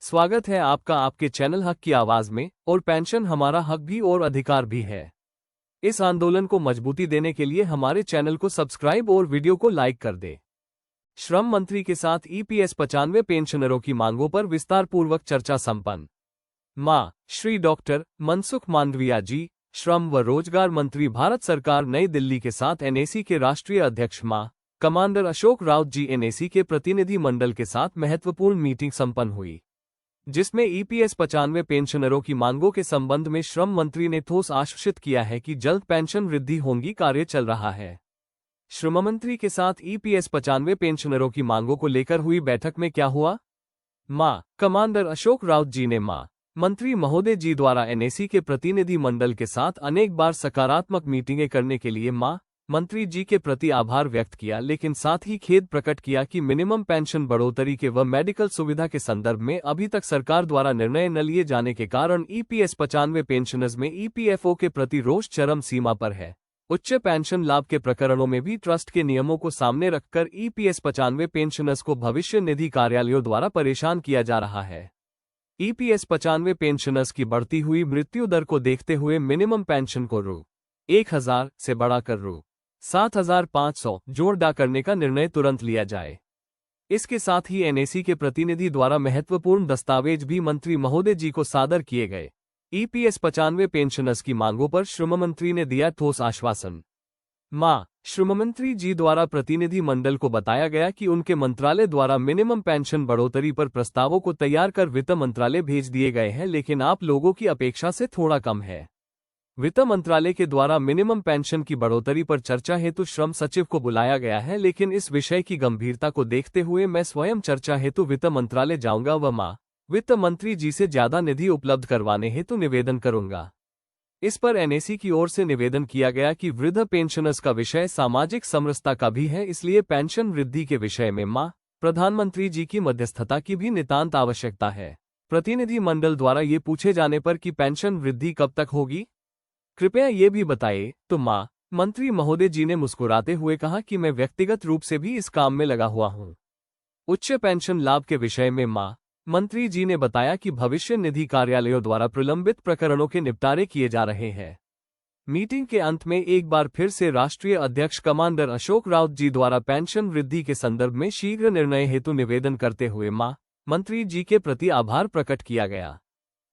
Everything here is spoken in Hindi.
स्वागत है आपका आपके चैनल हक की आवाज में। और पेंशन हमारा हक भी और अधिकार भी है। इस आंदोलन को मजबूती देने के लिए हमारे चैनल को सब्सक्राइब और वीडियो को लाइक कर दे। श्रम मंत्री के साथ ईपीएस 95 पेंशनरों की मांगों पर विस्तारपूर्वक चर्चा संपन्न। मां श्री डॉक्टर मनसुख मांडविया जी, श्रम व रोजगार मंत्री भारत सरकार, नई दिल्ली के साथ एनएसी के राष्ट्रीय अध्यक्ष मां कमांडर अशोक राउत जी, एनएसी के प्रतिनिधि मंडल के साथ महत्वपूर्ण मीटिंग संपन्न हुई, जिसमें ईपीएस 95 पेंशनरों की मांगों के संबंध में श्रम मंत्री ने ठोस आश्वासित किया है कि जल्द पेंशन वृद्धि होगी, कार्य चल रहा है। श्रम मंत्री के साथ ईपीएस 95 पेंशनरों की मांगों को लेकर हुई बैठक में क्या हुआ? मां कमांडर अशोक राउत जी ने मां मंत्री महोदय जी द्वारा एनएसी के प्रतिनिधि मंडल के साथ अनेक बार सकारात्मक मीटिंगें करने के लिए मां मंत्री जी के प्रति आभार व्यक्त किया, लेकिन साथ ही खेद प्रकट किया कि मिनिमम पेंशन बढ़ोतरी के व मेडिकल सुविधा के संदर्भ में अभी तक सरकार द्वारा निर्णय न लिए जाने के कारण ईपीएस 95 पेंशनर्स में ईपीएफओ के प्रति रोष चरम सीमा पर है। उच्च पेंशन लाभ के प्रकरणों में भी ट्रस्ट के नियमों को सामने रखकर ईपीएस 95 पेंशनर्स को भविष्य निधि कार्यालयों द्वारा परेशान किया जा रहा है। ईपीएस 95 पेंशनर्स की बढ़ती हुई मृत्यु दर को देखते हुए मिनिमम पेंशन को रु.1000 से बढ़ाकर रु.7500 जोड़ करने का निर्णय तुरंत लिया जाए। इसके साथ ही एनएसी के प्रतिनिधि द्वारा महत्वपूर्ण दस्तावेज भी मंत्री महोदय जी को सादर किए गए। ईपीएस 95 पेंशनर्स की मांगों पर श्रम मंत्री ने दिया ठोस आश्वासन। मां श्रम मंत्री जी द्वारा प्रतिनिधि मंडल को बताया गया कि उनके मंत्रालय द्वारा मिनिमम पेंशन बढ़ोतरी पर प्रस्तावों को तैयार कर वित्त मंत्रालय भेज दिए गए हैं, लेकिन आप लोगों की अपेक्षा से थोड़ा कम है। वित्त मंत्रालय के द्वारा मिनिमम पेंशन की बढ़ोतरी पर चर्चा हेतु श्रम सचिव को बुलाया गया है, लेकिन इस विषय की गंभीरता को देखते हुए मैं स्वयं चर्चा हेतु वित्त मंत्रालय जाऊंगा व मां वित्त मंत्री जी से ज्यादा निधि उपलब्ध करवाने हेतु निवेदन करूंगा। इस पर एनएसी की ओर से निवेदन किया गया कि वृद्ध पेंशनर्स का विषय सामाजिक समरसता का भी है, इसलिए पेंशन वृद्धि के विषय में मां प्रधानमंत्री जी की मध्यस्थता की भी नितांत आवश्यकता है। प्रतिनिधि मंडल द्वारा ये पूछे जाने पर कि पेंशन वृद्धि कब तक होगी, कृपया ये भी बताइए, तो मां मंत्री महोदय जी ने मुस्कुराते हुए कहा कि मैं व्यक्तिगत रूप से भी इस काम में लगा हुआ हूं। उच्च पेंशन लाभ के विषय में मां मंत्री जी ने बताया कि भविष्य निधि कार्यालयों द्वारा प्रलंबित प्रकरणों के निपटारे किए जा रहे हैं। मीटिंग के अंत में एक बार फिर से राष्ट्रीय अध्यक्ष कमांडर अशोक राउत जी द्वारा पेंशन वृद्धि के संदर्भ में शीघ्र निर्णय हेतु निवेदन करते हुए मां मंत्री जी के प्रति आभार प्रकट किया गया।